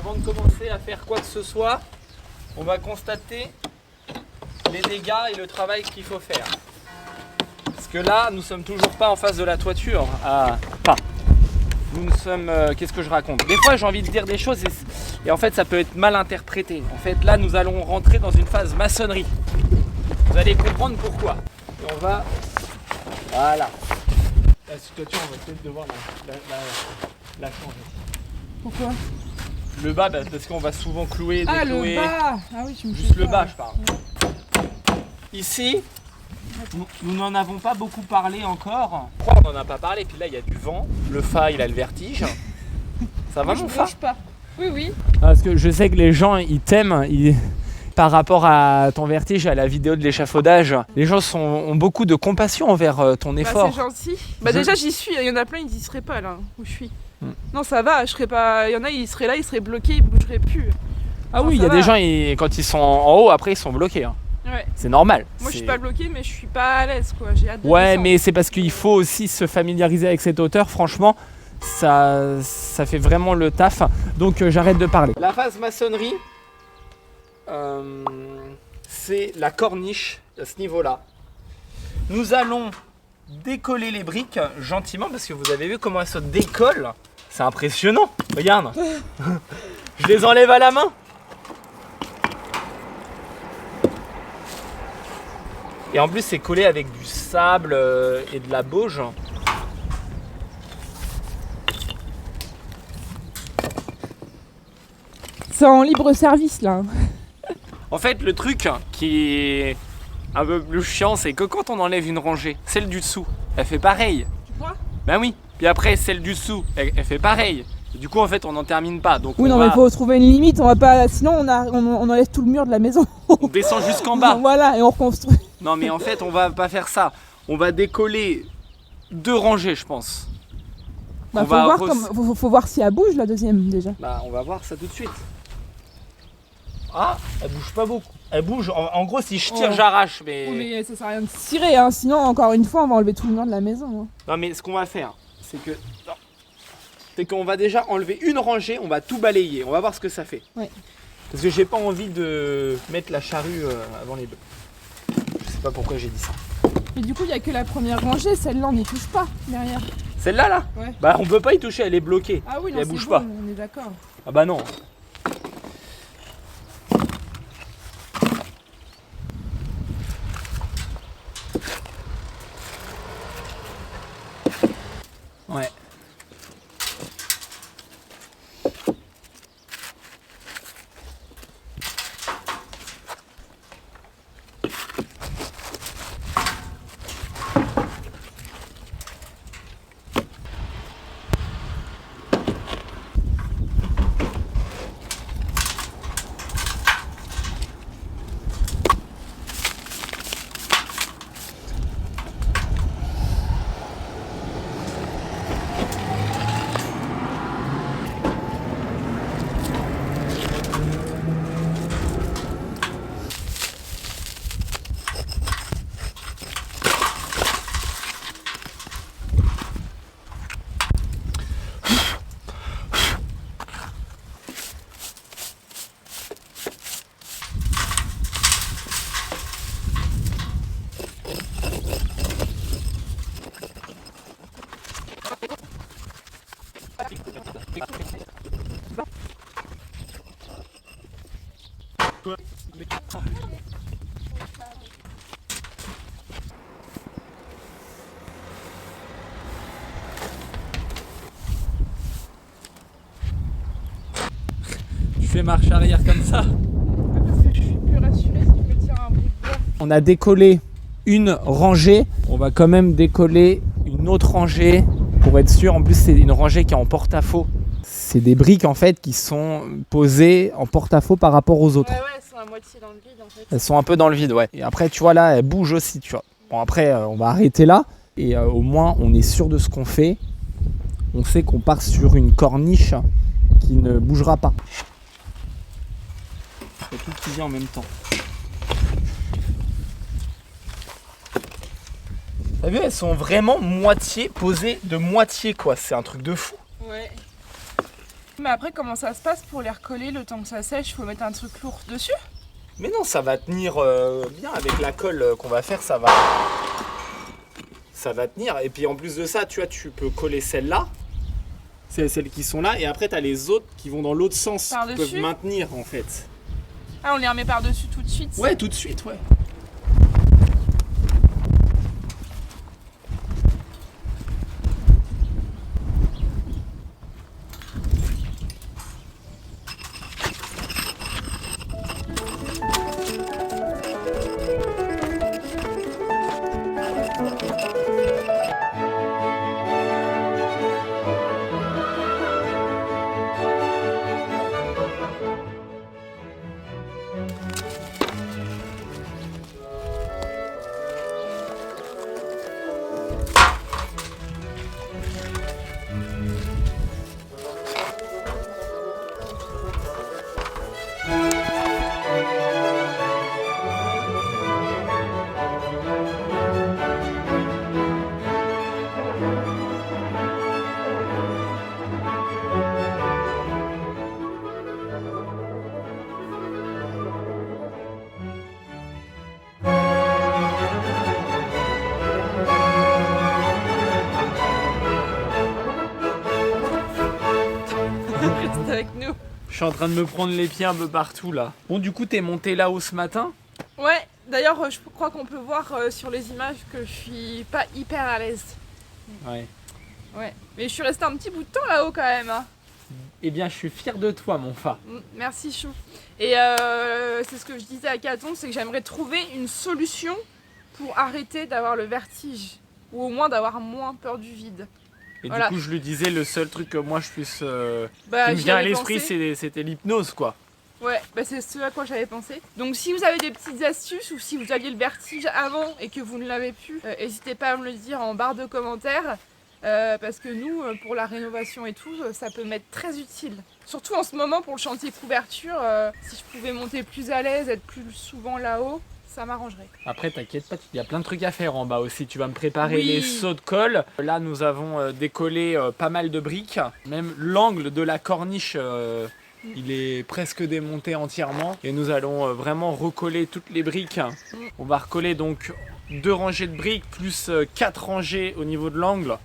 avant de commencer à faire quoi que ce soit, on va constater les dégâts et le travail qu'il faut faire. Parce que là, nous sommes toujours pas en face de la toiture. Enfin, nous sommes... qu'est-ce que je raconte? Des fois, j'ai envie de dire des choses et en fait, ça peut être mal interprété. En fait, là, nous allons rentrer dans une phase maçonnerie. Vous allez comprendre pourquoi. Et on va... Voilà. La toiture, on va peut-être devoir la changer. Pourquoi? Le bas, parce qu'on va souvent clouer, Ah, déclouer. le bas. Ah oui, je me Juste fais le peur. bas, je parle. Ici, nous n'en avons pas beaucoup parlé encore. Pourquoi on n'en a pas parlé? Puis là, il y a du vent. Le Fa, il a le vertige. Ça va, Moi, je mon Fa? bouge pas. Oui, oui. Parce que je sais que les gens, ils t'aiment. Par rapport à ton vertige, à la vidéo de l'échafaudage, les gens ont beaucoup de compassion envers ton effort. C'est gentil. Déjà, j'y suis. Il y en a plein, ils y seraient pas là où je suis. Non, ça va. Je serais pas. Il y en a, ils seraient là, ils seraient bloqués, ils bougeraient plus. Ah Non, oui, il y a des gens, quand ils sont en haut, après, ils sont bloqués. Hein. Ouais. C'est normal. Moi, je suis pas bloquée, mais je suis pas à l'aise, quoi. J'ai hâte de Ouais, descendre. mais c'est parce qu'il faut aussi se familiariser avec cette hauteur. Franchement, ça fait vraiment le taf. Donc, j'arrête de parler. La phase maçonnerie, c'est la corniche à ce niveau-là. Nous allons décoller les briques gentiment parce que vous avez vu comment elles se décollent. C'est impressionnant. Regarde. Je les enlève à la main. Et en plus, c'est collé avec du sable et de la bauge. C'est en libre service, là. En fait, le truc qui est un peu plus chiant, c'est que quand on enlève une rangée, celle du dessous, elle fait pareil. Tu crois? Ben oui. Puis après, celle du dessous, elle fait pareil. Et du coup, en fait, on n'en termine pas. Donc Oui, on non, mais il faut trouver une limite. On va pas. Sinon, on enlève tout le mur de la maison. on descend jusqu'en bas. Voilà, et on reconstruit. Non, mais en fait, on va pas faire ça. On va décoller 2 rangées, je pense. Bah, faut voir si elle bouge la deuxième déjà. Bah, on va voir ça tout de suite. Ah, elle bouge pas beaucoup. Elle bouge, en gros, si je tire, j'arrache, mais... Oui, mais ça sert à rien de tirer, hein. Sinon, encore une fois, on va enlever tout le mur de la maison. Hein. Non, mais ce qu'on va faire, c'est qu'on va déjà enlever une rangée, on va tout balayer. On va voir ce que ça fait. Ouais. Parce que j'ai pas envie de mettre la charrue avant les bœufs. Je sais pas pourquoi j'ai dit ça. Mais du coup, il n'y a que la première rangée. Celle-là, on n'y touche pas derrière. Celle-là, là? Ouais. Bah, on peut pas y toucher, elle est bloquée. Ah oui, non, elle c'est bouge bon, pas. on est d'accord. Ah bah non. Ouais. Tu fais marche arrière comme ça. Parce que je suis plus rassurée si tu me tires un bout de bois. On a décollé une rangée. On va quand même décoller une autre rangée pour être sûr. En plus, c'est une rangée qui est en porte-à-faux. C'est des briques en fait qui sont posées en porte-à-faux par rapport aux autres. Ouais, elles sont à moitié dans le vide en fait. Elles sont un peu dans le vide, ouais. Et après, tu vois, là, elles bougent aussi, tu vois. Bon, après, on va arrêter là. Et au moins, on est sûr de ce qu'on fait. On sait qu'on part sur une corniche qui ne bougera pas. Il y a tout qui vient en même temps. T'as vu, elles sont vraiment moitié posées de moitié, quoi. C'est un truc de fou. Ouais. Mais après, comment ça se passe pour les recoller le temps que ça sèche? Faut mettre un truc lourd dessus? Mais non, ça va tenir bien avec la colle qu'on va faire, ça va tenir. Et puis en plus de ça, tu vois, tu peux coller celles-là. C'est celles qui sont là. Et après, tu as les autres qui vont dans l'autre sens. Qui Par-dessus? peuvent maintenir en fait. Ah, on les remet par-dessus tout de suite? Ouais, tout de suite, ouais. Reste avec nous. Je suis en train de me prendre les pieds un peu partout là. Bon, du coup, t'es monté là-haut ce matin? Ouais, d'ailleurs, je crois qu'on peut voir sur les images que je suis pas hyper à l'aise. Ouais. Ouais, mais je suis restée un petit bout de temps là-haut quand même. Hein. Eh bien, je suis fier de toi, mon fa. Merci Chou. Et c'est ce que je disais à Caton, c'est que j'aimerais trouver une solution pour arrêter d'avoir le vertige. Ou au moins d'avoir moins peur du vide. Et Voilà. du coup, je lui disais, le seul truc que moi je puisse. Qui me j'y vient à avais l'esprit, pensé. c'était l'hypnose, quoi. Ouais, c'est ce à quoi j'avais pensé. Donc si vous avez des petites astuces ou si vous aviez le vertige avant et que vous ne l'avez plus, n'hésitez pas à me le dire en barre de commentaires. Parce que nous, pour la rénovation et tout, ça peut m'être très utile. Surtout en ce moment pour le chantier couverture, si je pouvais monter plus à l'aise, être plus souvent là-haut, ça m'arrangerait. Après, t'inquiète pas, il y a plein de trucs à faire en bas aussi. Tu vas me préparer Oui. les seaux de colle. Là, nous avons décollé pas mal de briques. Même l'angle de la corniche, il est presque démonté entièrement. Et nous allons vraiment recoller toutes les briques. On va recoller donc 2 rangées de briques plus 4 rangées au niveau de l'angle.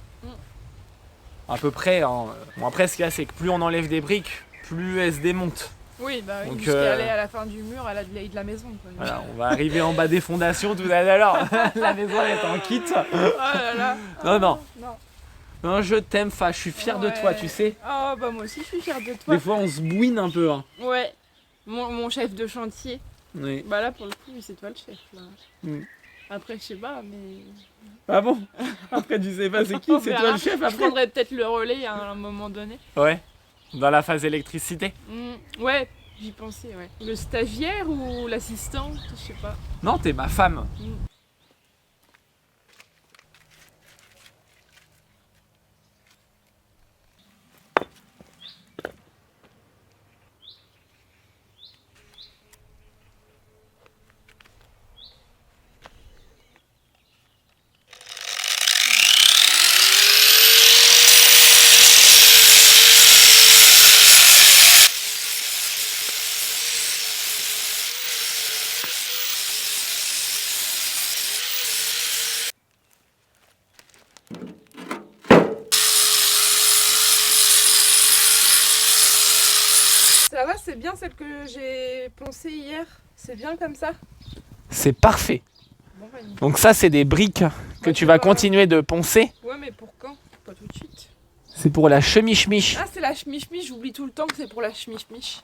À peu près. Hein. Bon, après, ce qu'il y a, c'est que plus on enlève des briques, plus elles se démontent. Oui, bah oui, Donc, jusqu'à aller à la fin du mur, à la de la maison. Quoi. Voilà, on va arriver en bas des fondations tout à l'heure. La maison est en kit. Oh là là. Non, non. Non. Non, je t'aime, Fa, je suis fier de toi, tu sais. Oh bah moi aussi je suis fière de toi. Des fois, on se bouine un peu. Hein. Ouais, mon chef de chantier. Oui. Bah là pour le coup, c'est toi le chef. Là. Mm. Après je sais pas, mais... Ah bon? Après, tu sais pas c'est qui? On C'est verra. toi le chef Je après? prendrai peut-être le relais à un moment donné. Ouais. Dans la phase électricité. Ouais, j'y pensais, ouais. Le stagiaire ou l'assistante, je sais pas. Non, t'es ma femme. Ça va, c'est bien celle que j'ai poncée hier. C'est bien comme ça. C'est parfait. Bon, bah, nickel. Donc ça, c'est des briques que Ouais, tu vas c'est pas- continuer de poncer. Ouais, mais pour quand? Pas tout de suite. C'est pour la chemiche-miche. Ah, c'est la chemiche-miche, j'oublie tout le temps que c'est pour la chemiche-miche.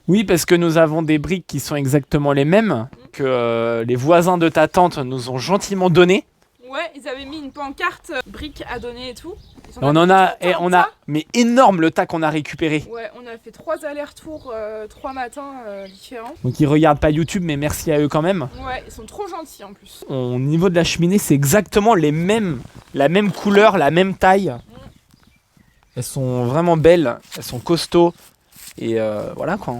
Oui, parce que nous avons des briques qui sont exactement les mêmes que les voisins de ta tante nous ont gentiment données. Ouais, ils avaient mis une pancarte briques à donner et tout. Ils On en a, mis tout le temps on ça. a, mais énorme le tas qu'on a récupéré. Ouais, on a fait 3 allers-retours, 3 matins différents. Donc ils regardent pas YouTube, mais merci à eux quand même. Ouais, ils sont trop gentils en plus. Au niveau de la cheminée, c'est exactement les mêmes, la même couleur, la même taille. Elles sont vraiment belles, elles sont costauds et voilà quoi.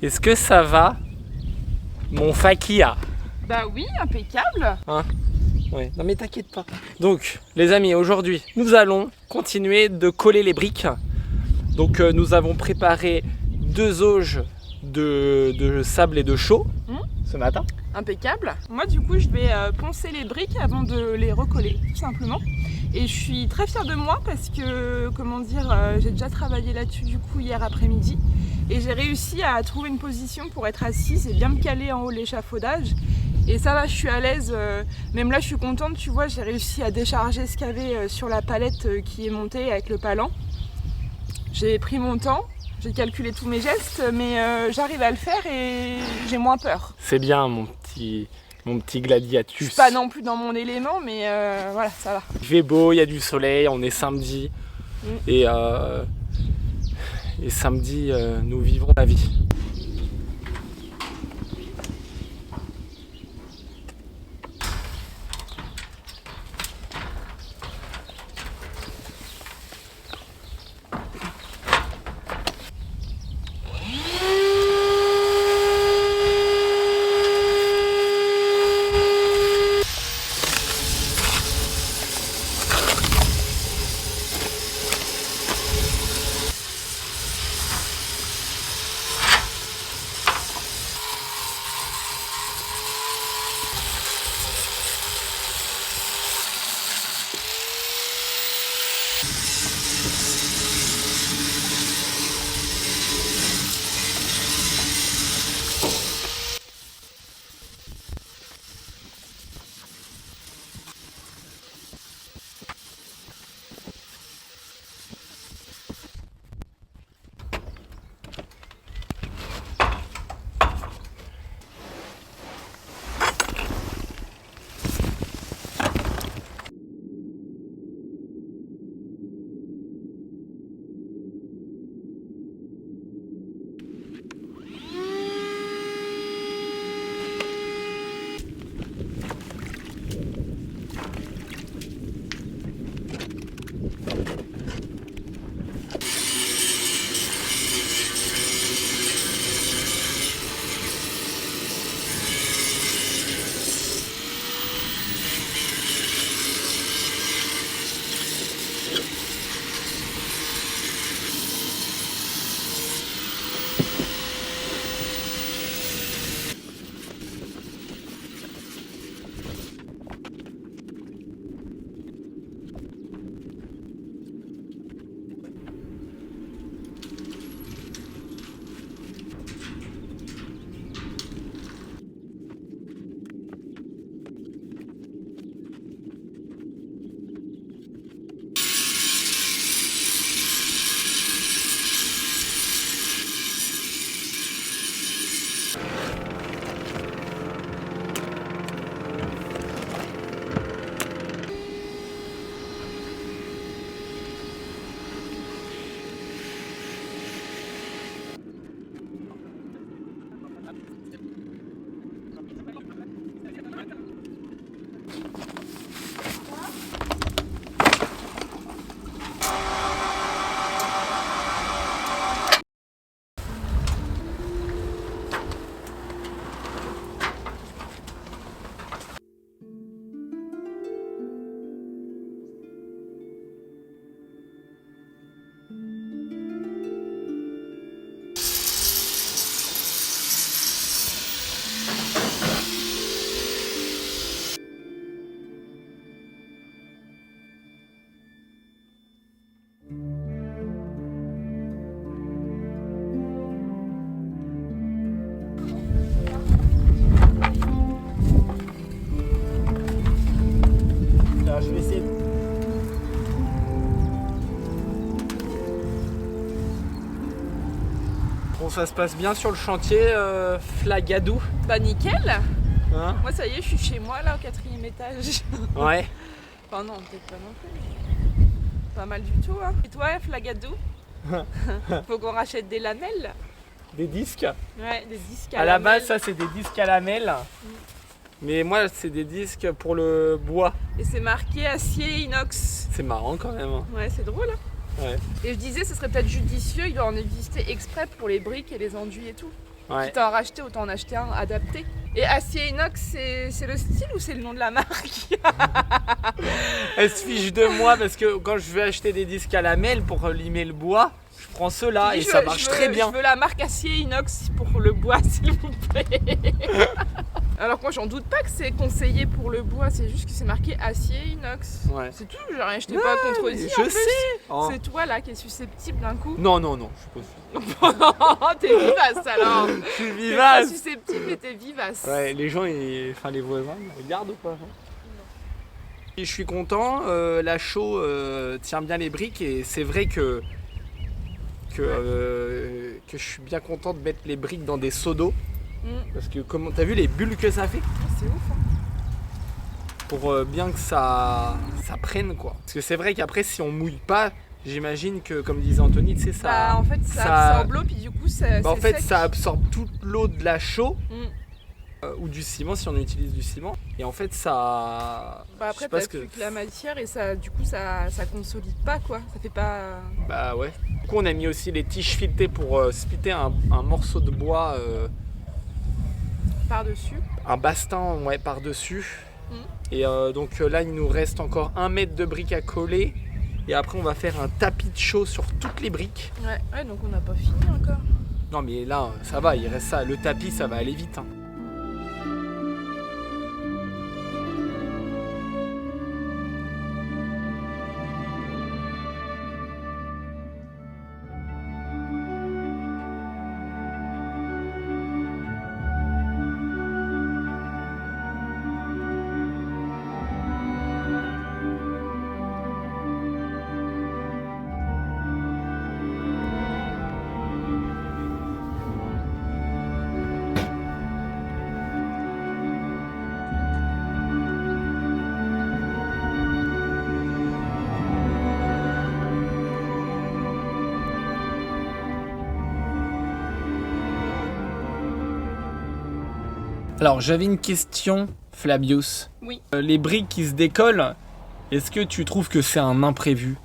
Est-ce que ça va, mon Fakia? Bah oui, impeccable. Ouais, non mais t'inquiète pas. Donc, les amis, aujourd'hui, nous allons continuer de coller les briques. Donc, nous avons préparé 2 auges de sable et de chaux ce matin. Impeccable. Moi du coup je vais poncer les briques avant de les recoller tout simplement. Et je suis très fière de moi parce que comment dire, j'ai déjà travaillé là-dessus du coup hier après-midi. Et j'ai réussi à trouver une position pour être assise et bien me caler en haut de l'échafaudage. Et ça va, je suis à l'aise. Même là je suis contente, tu vois, j'ai réussi à décharger ce qu'il y avait sur la palette qui est montée avec le palan. J'ai pris mon temps. J'ai calculé tous mes gestes, mais j'arrive à le faire et j'ai moins peur. C'est bien mon petit gladiatus. Je suis pas non plus dans mon élément, mais voilà, ça va. Il fait beau, il y a du soleil, on est samedi. Et samedi, nous vivons la vie. Bon, ça se passe bien sur le chantier, Flagadou. Bah nickel. Hein? Moi ça y est, je suis chez moi là au 4e étage. Ouais. Enfin non, peut-être pas non plus. Mais pas mal du tout. Hein. Et toi, Flagadou? Faut qu'on rachète des lamelles. Des disques. Ouais, des disques à la base, ça c'est des disques à lamelles. Mais moi, c'est des disques pour le bois. Et c'est marqué acier inox. C'est marrant quand même. Ouais, c'est drôle. Hein. Ouais. Et je disais, ce serait peut-être judicieux, il doit en exister exprès pour les briques et les enduits et tout. Ouais. Quitte à en racheter, autant en acheter un adapté. Et acier inox, c'est le style ou c'est le nom de la marque? Elle se fiche de moi parce que quand je vais acheter des disques à lamelles pour limer le bois, je prends ceux-là et ça marche très bien. Je veux la marque acier inox pour le bois, s'il vous plaît. Alors que moi, j'en doute pas que c'est conseillé pour le bois, c'est juste que c'est marqué acier inox. Ouais. C'est tout, je t'ai pas contredit. Je sais. Oh. C'est toi là qui es susceptible d'un coup. Non, je suis pas T'es vivace alors. Je suis T'es pas vivace. susceptible mais t'es vivace. Ouais, les gens, enfin les voisins, ils regardent ou pas? Et je suis content, la chaux tient bien les briques et c'est vrai que je suis bien content de mettre les briques dans des seaux d'eau. Parce que comment t'as vu les bulles que ça fait? C'est ouf. Hein. Pour bien que ça prenne quoi. Parce que c'est vrai qu'après si on mouille pas, j'imagine que comme disait Anthony, tu sais ça. Bah, en fait ça absorbe l'eau puis du coup ça. Bah, en fait sec. ça absorbe toute l'eau de la chaux. Ou du ciment si on utilise du ciment. Et en fait ça. Bah après t'as plus que la matière et ça du coup ça consolide pas quoi. Ça fait pas. Bah ouais. Du coup on a mis aussi les tiges filetées pour splitter un morceau de bois. Par-dessus. Un bastin ouais, par-dessus. Et donc là il nous reste encore 1 mètre de briques à coller. Et après on va faire un tapis de chaux sur toutes les briques. Ouais donc on n'a pas fini encore. Non mais là ça va, il reste ça. Le tapis ça va aller vite. Hein. Alors j'avais une question, Flabius. Oui. Les briques qui se décollent, est-ce que tu trouves que c'est un imprévu?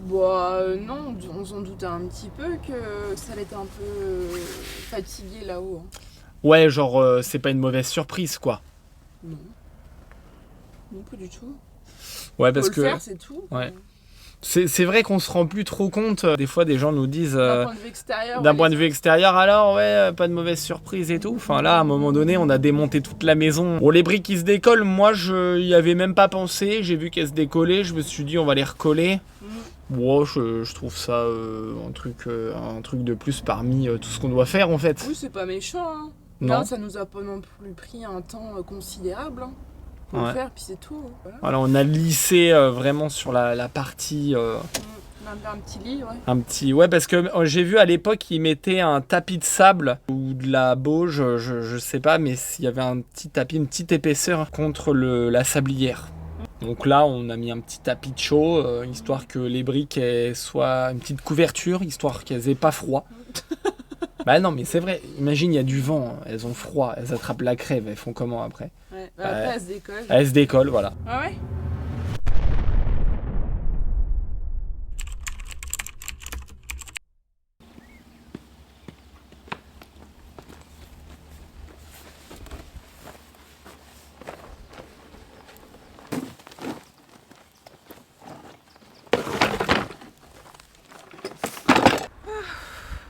Bah non, on s'en doutait un petit peu que ça allait être un peu fatigué là-haut. Hein. Ouais, genre c'est pas une mauvaise surprise quoi. Non. Non, pas du tout. Ouais, parce Faut que le faire, c'est tout. Ouais. C'est vrai qu'on se rend plus trop compte. Des fois, des gens nous disent D'un point de vue extérieur. d'un point de vue extérieur, alors ouais, pas de mauvaise surprise et tout. Enfin là, à un moment donné, on a démonté toute la maison. Bon, les briques qui se décollent, moi, je y avais même pas pensé. J'ai vu qu'elles se décollaient, je me suis dit, on va les recoller. Bon, je trouve ça un truc de plus parmi tout ce qu'on doit faire en fait. Oui, c'est pas méchant. Hein. Non. Là, ça nous a pas non plus pris un temps considérable. Hein. Faut le faire, puis c'est tout. Hein. Voilà. On a lissé vraiment sur la partie. On a un petit lit, ouais. Un petit, ouais, parce que j'ai vu à l'époque, ils mettaient un tapis de sable ou de la bauge, je sais pas, mais il y avait un petit tapis, une petite épaisseur contre la sablière. Donc là, on a mis un petit tapis de chaux, histoire que les briques soient une petite couverture, histoire qu'elles aient pas froid. Bah non, mais c'est vrai, imagine, il y a du vent, elles ont froid, elles attrapent la crève, elles font comment après? Ouais, après elles se décollent. Elles se décollent, voilà. Ah ouais?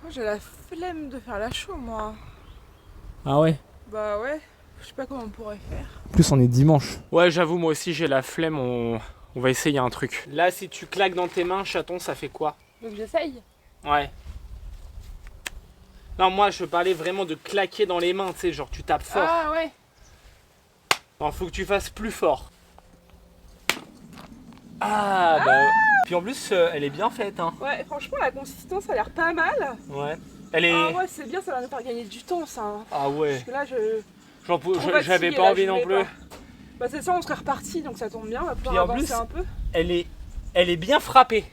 J'ai la flemme de faire la chaux, moi. Ah ouais? Bah ouais, je sais pas comment on pourrait faire. En plus, on est dimanche. Ouais, j'avoue, moi aussi, j'ai la flemme, on va essayer un truc. Là, si tu claques dans tes mains, chaton, ça fait quoi? Donc j'essaye. Ouais. Non, moi, je parlais vraiment de claquer dans les mains, tu sais, genre tu tapes fort. Ah ouais. Non, faut que tu fasses plus fort. Ah, bah... Puis en plus, elle est bien faite, hein. Ouais, franchement, la consistance a l'air pas mal. Ouais. Elle est... Ah ouais, c'est bien, ça va nous faire gagner du temps, ça. Hein. Ah ouais. Parce que là, j'avais pas envie non plus. Bah c'est ça, on serait reparti, donc ça tombe bien, on va pouvoir Puis en avancer plus, un peu. Elle est bien frappée.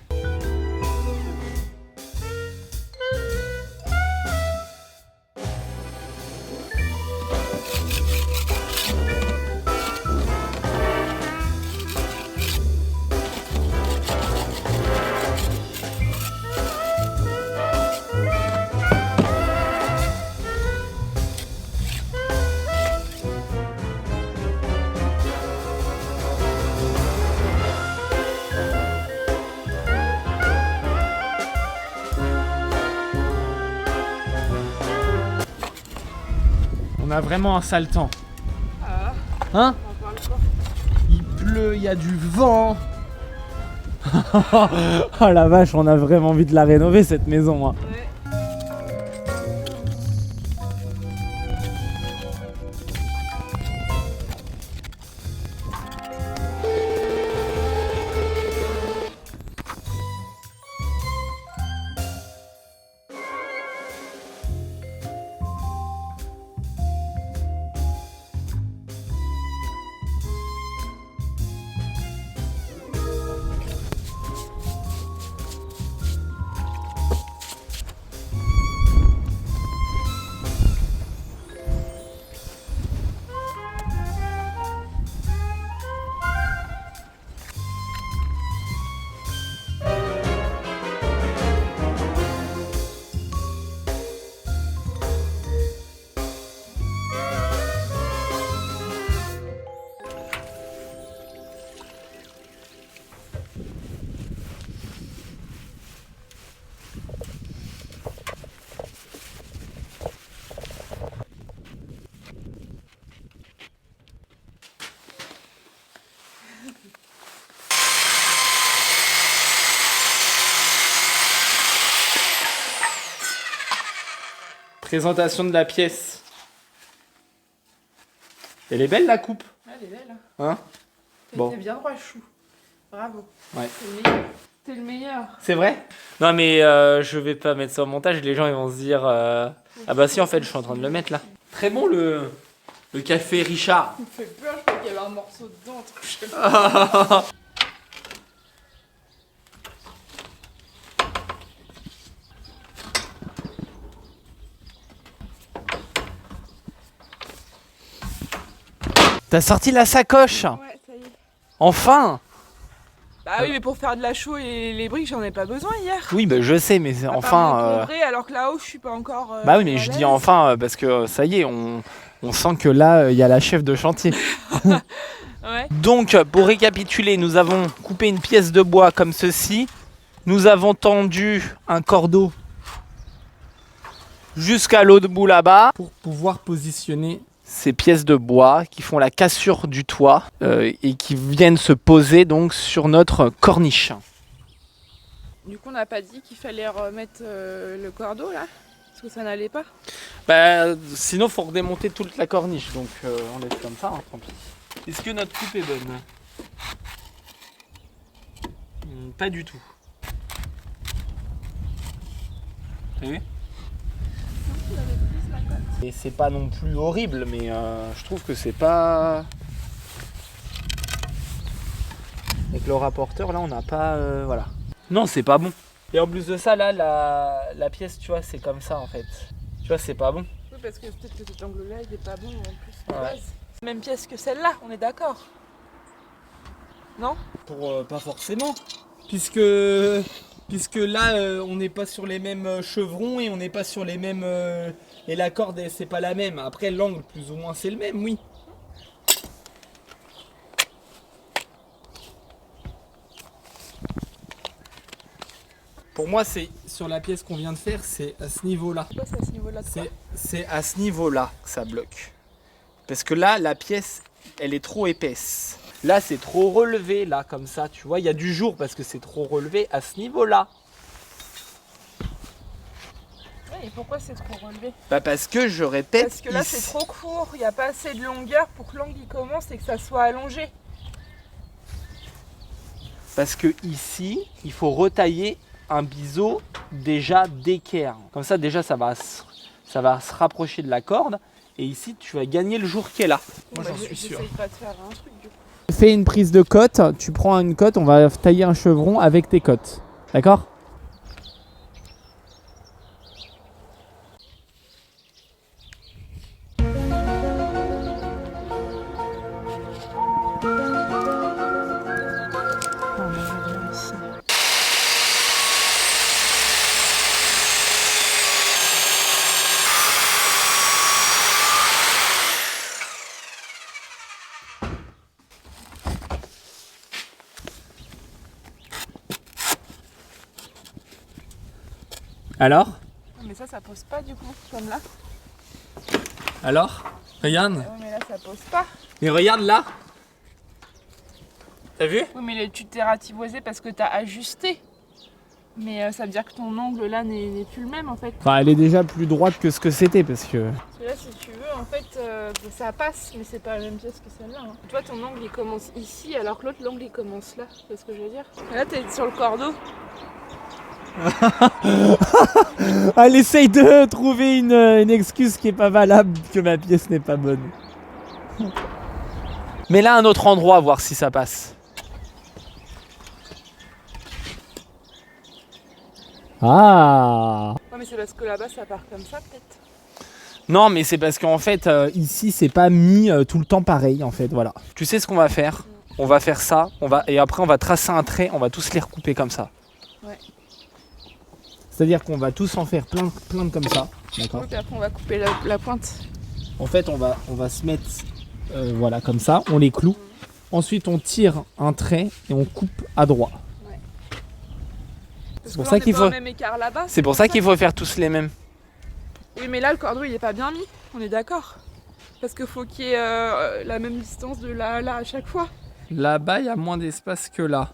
On a vraiment un sale temps. Ah, Hein? on en parle pas. Il pleut, il y a du vent. Oh la vache, on a vraiment envie de la rénover cette maison. Hein. Ouais. Présentation de la pièce. Elle est belle la coupe. Ouais, elle est belle. Hein? Bon. T'es bien droit chou. Bravo. Ouais. T'es le meilleur. C'est vrai? Non mais je vais pas mettre ça au montage, les gens ils vont se dire ah bah si en fait je suis en train de le mettre là. Très bon le café Richard. Il me fait peur, je crois qu'il y avait un morceau dedans, un truc, je sais pas. T'as sorti la sacoche? Ouais, ça y est. Enfin! Bah oui, mais pour faire de la chaux et les briques, j'en ai pas besoin hier. Oui bah je sais mais c'est À part enfin... m'encombrer, alors que là-haut, je suis pas encore. Bah oui mais je à dis l'aise. enfin parce que ça y est on sent que là il y a la chef de chantier. Ouais. Donc pour récapituler, nous avons coupé une pièce de bois comme ceci. Nous avons tendu un cordeau jusqu'à l'autre bout là-bas pour pouvoir positionner ces pièces de bois qui font la cassure du toit et qui viennent se poser donc sur notre corniche. Du coup, on n'a pas dit qu'il fallait remettre le cordeau là? Parce que ça n'allait pas. Bah, sinon faut redémonter toute la corniche donc on laisse comme ça, hein, tant pis. Est-ce que notre coupe est bonne? Pas du tout. T'as vu? Et c'est pas non plus horrible, mais je trouve que c'est pas... Avec le rapporteur, là, on n'a pas... voilà. Non, c'est pas bon. Et en plus de ça, là, la pièce, tu vois, c'est comme ça, en fait. Tu vois, c'est pas bon. Oui, parce que peut-être que cet angle-là, il est pas bon en plus. Ouais. C'est la même pièce que celle-là, on est d'accord? Non? Pour pas forcément. Puisque là, on n'est pas sur les mêmes chevrons et on n'est pas sur les mêmes... et la corde, c'est pas la même. Après, l'angle, plus ou moins, c'est le même, oui. Pour moi, c'est sur la pièce qu'on vient de faire, c'est à ce niveau-là. Pourquoi c'est à ce niveau-là de quoi? C'est à ce niveau-là que ça bloque. Parce que là, la pièce, elle est trop épaisse. Là, c'est trop relevé, là, comme ça. Tu vois, il y a du jour parce que c'est trop relevé à ce niveau-là. Ouais, et pourquoi c'est trop relevé? Bah parce que je répète... Parce que là, ici- c'est trop court, il n'y a pas assez de longueur pour que l'angle il commence et que ça soit allongé. Parce que ici, il faut retailler un biseau déjà d'équerre. Comme ça, déjà, ça va se rapprocher de la corde. Et ici, tu vas gagner le jour qui est là. Moi, Bon, j'en bah, suis sûr. j'essaye pas de faire un truc du coup. Fais une prise de cote. Tu prends une cote, on va tailler un chevron avec tes cotes. D'accord ? Alors ? Mais ça pose pas du coup, comme là. Alors ? Regarde. Ouais, mais là ça pose pas. Mais regarde là. T'as vu? Oui, mais tu t'es ratiboisé parce que t'as ajusté. Mais ça veut dire que ton angle là n'est plus le même en fait. Enfin, elle est déjà plus droite que ce que c'était parce que... Parce que là, si tu veux, en fait, ça passe, mais c'est pas la même pièce que celle-là. Hein. Toi, ton angle il commence ici, alors que l'autre, l'angle il commence là. C'est ce que je veux dire. Et là, t'es sur le cordeau. Elle essaye de trouver une excuse qui est pas valable, que ma pièce n'est pas bonne. Mais là, un autre endroit, voir si ça passe. Ah! Ouais, mais c'est parce que là-bas, ça part comme ça, peut-être. Non, mais c'est parce qu'en fait, ici, c'est pas mis tout le temps pareil, en fait, voilà. Tu sais ce qu'on va faire? On va faire ça, et après, on va tracer un trait, on va tous les recouper comme ça. Ouais. C'est-à-dire qu'on va tous en faire plein de comme ça, d'accord? Oui, puis après, on va couper la pointe. En fait, on va se mettre, voilà, comme ça, on les cloue. Ensuite, on tire un trait et on coupe à droit. Parce C'est pour que ça là, on qu'il est pas faut- au même écart là-bas. C'est pour ça qu'il faut faire tous les mêmes. Oui, mais là, le cordeau, il est pas bien mis. On est d'accord. Parce qu'il faut qu'il y ait la même distance de là à là à chaque fois. Là-bas, il y a moins d'espace que là.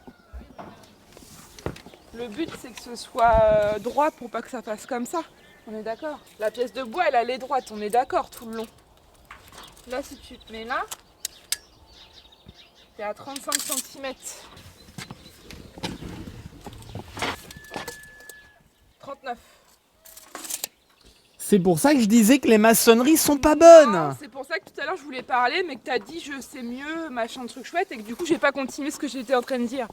Le but, c'est que ce soit droit pour pas que ça fasse comme ça. On est d'accord. La pièce de bois, elle est droite. On est d'accord tout le long. Là, si tu te mets là, t'es à 35 cm. 39. C'est pour ça que je disais que les maçonneries sont pas bonnes. Non, c'est pour ça que tout à l'heure je voulais parler, mais que t'as dit je sais mieux, machin truc chouette, et que du coup j'ai pas continué ce que j'étais en train de dire.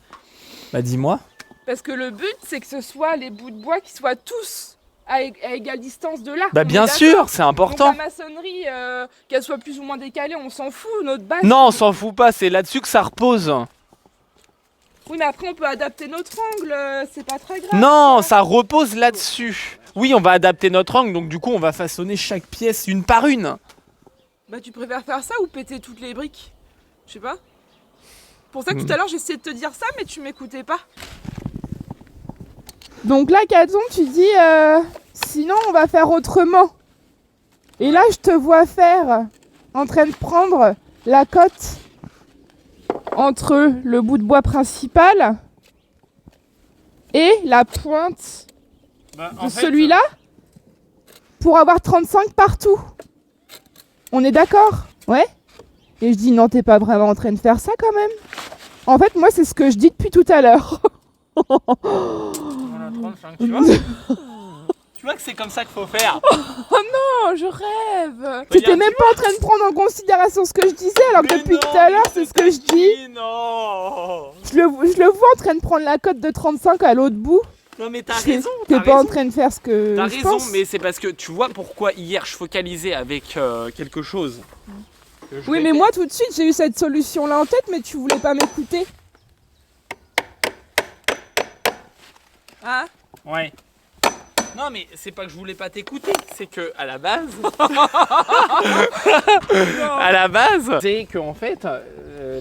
Bah dis-moi. Parce que le but c'est que ce soit les bouts de bois qui soient tous à égale distance de là. Bah On bien est sûr, d'accord. c'est Donc important. la maçonnerie, qu'elle soit plus ou moins décalée, on s'en fout, notre base. Non, on s'en fout pas, c'est là-dessus que ça repose. Oui, mais après on peut adapter notre angle, c'est pas très grave. Non, ça repose là-dessus. Oui, on va adapter notre angle, donc du coup, on va façonner chaque pièce une par une. Bah tu préfères faire ça ou péter toutes les briques? Je sais pas. Pour ça que tout à l'heure j'essayais de te dire ça, mais tu m'écoutais pas. Donc là, Caton, tu dis sinon on va faire autrement. Et là, je te vois faire en train de prendre la cote entre le bout de bois principal et la pointe de celui-là pour avoir 35 partout. On est d'accord? Ouais? Et je dis non, t'es pas vraiment en train de faire ça quand même. En fait, moi, c'est ce que je dis depuis tout à l'heure. On a 35, tu vois. Tu vois que c'est comme ça qu'il faut faire. Oh, je rêve. T'étais même pas en train de prendre en considération ce que je disais, alors que Mais depuis non, tout à l'heure, mais c'est ce que je dis. Non. Je le vois en train de prendre la cote de 35 à l'autre bout. Non mais t'as Je sais- raison. T'es t'as pas en raison. train de faire ce que T'as je raison, pense. mais c'est parce que tu vois pourquoi hier je focalisais avec quelque chose. que je Oui, mais répète. moi, tout de suite, j'ai eu cette solution-là en tête, mais tu voulais pas m'écouter. Hein? Ouais. Non mais c'est pas que je voulais pas t'écouter, c'est que à la base, c'est que en fait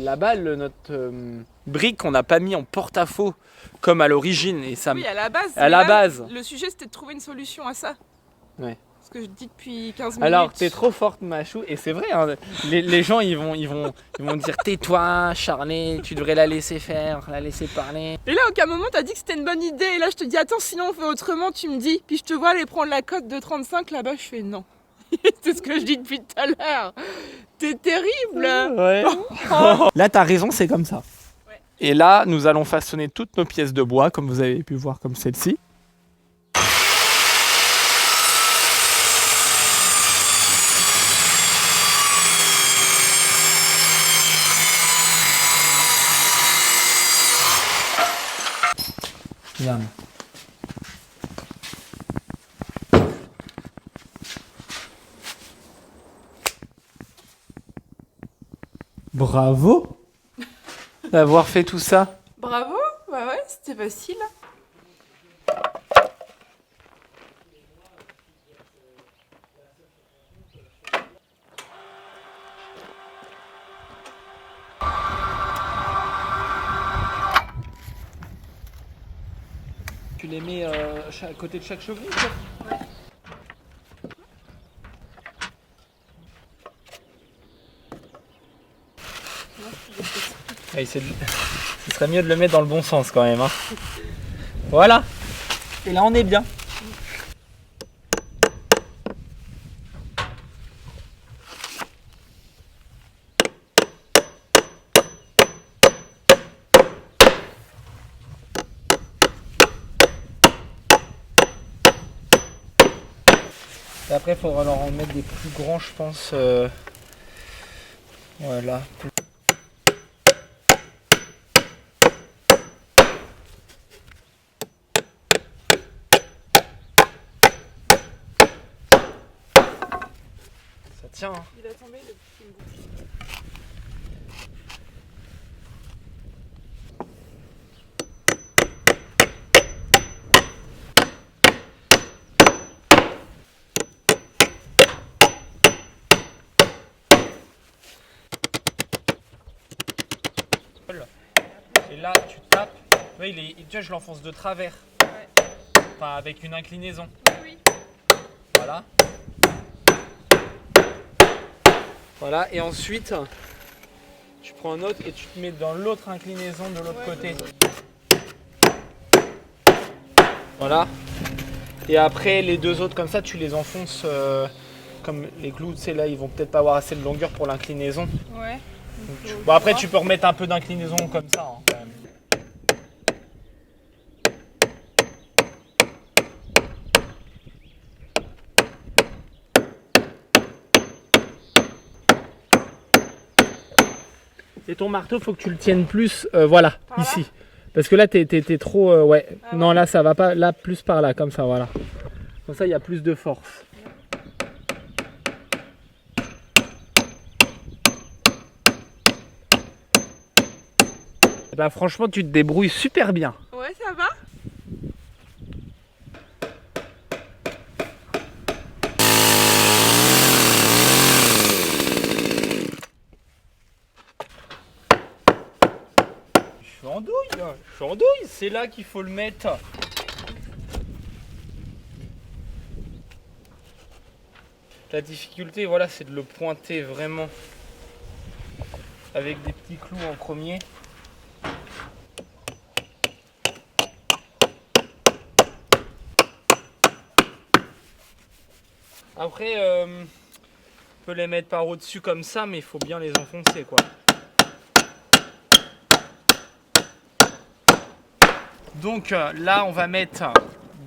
là-bas notre brique on n'a pas mis en porte-à-faux comme à l'origine et ça. Oui, à la base. À mais la là, base. Le sujet, c'était de trouver une solution à ça. Ouais. Ce que je dis depuis 15 minutes. Alors t'es trop forte Machou et c'est vrai hein, les gens ils vont dire tais-toi Charlet, tu devrais la laisser faire, la laisser parler. Et là, à aucun moment, t'as dit que c'était une bonne idée. Et là, je te dis, attends, sinon on fait autrement, tu me dis. Puis je te vois aller prendre la cote de 35 là-bas, je fais non. C'est ce que je dis depuis tout à l'heure. T'es terrible. Ouais. Là t'as raison, c'est comme ça. Ouais. Et là nous allons façonner toutes nos pièces de bois comme vous avez pu voir comme celle-ci. Regarde. Bravo d'avoir fait tout ça. Bravo. Bah ouais, c'était facile. Tu les mets à côté de chaque chevelu quoi. Ce serait mieux de le mettre dans le bon sens quand même. Hein. Voilà. Et là on est bien. Et après il faudra leur en mettre des plus grands je pense. Voilà. Ça tient. Hein. Il a tombé le petit bout. Et là tu tapes. Oui, tu vois, je l'enfonce de travers. Ouais. Enfin avec une inclinaison. Oui. Voilà. Voilà, et ensuite tu prends un autre et tu te mets dans l'autre inclinaison de l'autre côté. Voilà. Et après les deux autres comme ça tu les enfonces comme les clous, tu sais là ils vont peut-être pas avoir assez de longueur pour l'inclinaison. Ouais. Bon après tu peux remettre un peu d'inclinaison comme ça hein, quand même. Et ton marteau faut que tu le tiennes plus voilà Par là ici. Parce que là t'es trop ouais. Ah non ouais. là ça va pas, là plus par là comme ça voilà. Comme ça il y a plus de force. Bah franchement tu te débrouilles super bien. Ouais, ça va. Je suis en douille, c'est là qu'il faut le mettre. La difficulté voilà c'est de le pointer vraiment avec des petits clous en premier. Après, on peut les mettre par au-dessus comme ça, mais il faut bien les enfoncer, quoi. Donc là, on va mettre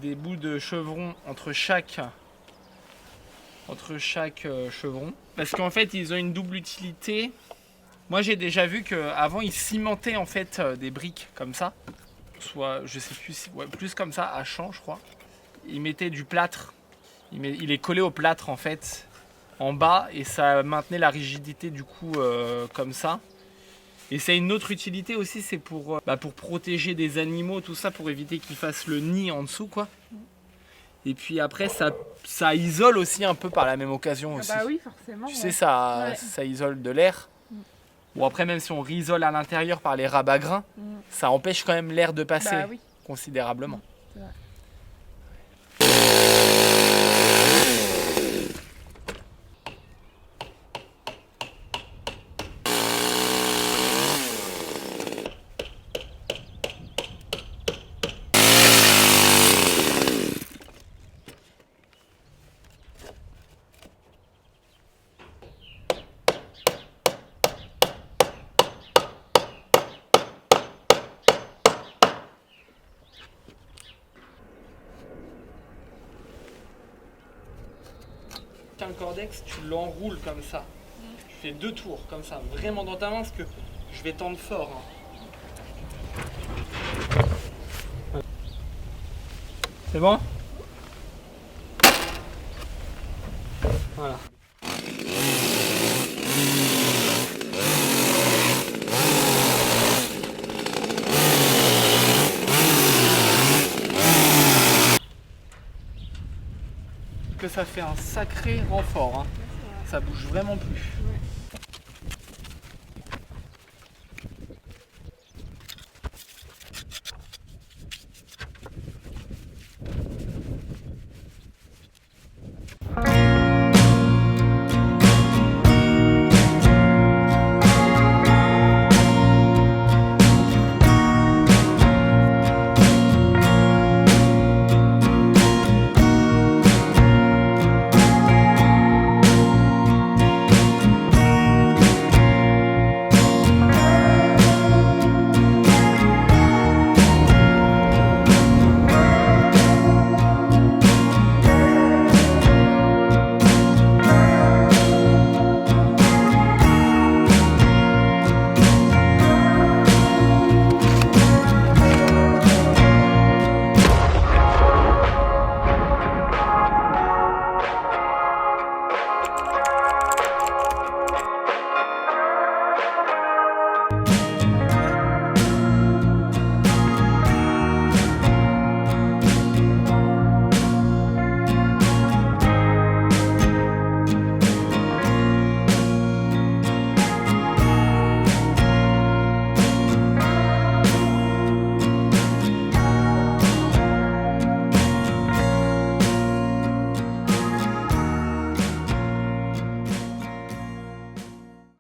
des bouts de chevron entre chaque chevron. Parce qu'en fait, ils ont une double utilité. Moi, j'ai déjà vu qu'avant, ils cimentaient en fait des briques comme ça. Soit, je sais plus, ouais, plus comme ça, à champ, je crois. Ils mettaient du plâtre. Il est collé au plâtre en fait en bas et ça maintenait la rigidité du coup comme ça. Et c'est une autre utilité aussi, c'est pour protéger des animaux, tout ça, pour éviter qu'ils fassent le nid en dessous quoi. Et puis après ça isole aussi un peu par la même occasion aussi. Bah oui, forcément. Tu ouais. sais ça isole de l'air. Bon après même si on risole à l'intérieur par les rabat-grains, ça empêche quand même l'air de passer Bah oui. considérablement. C'est vrai. Le cordex, tu l'enroules comme ça. Tu fais 2 tours comme ça, vraiment dans ta main parce que je vais tendre fort. Hein. C'est bon? Voilà. Que ça fait un sacré renfort. Hein. Ça bouge vraiment plus. Ouais.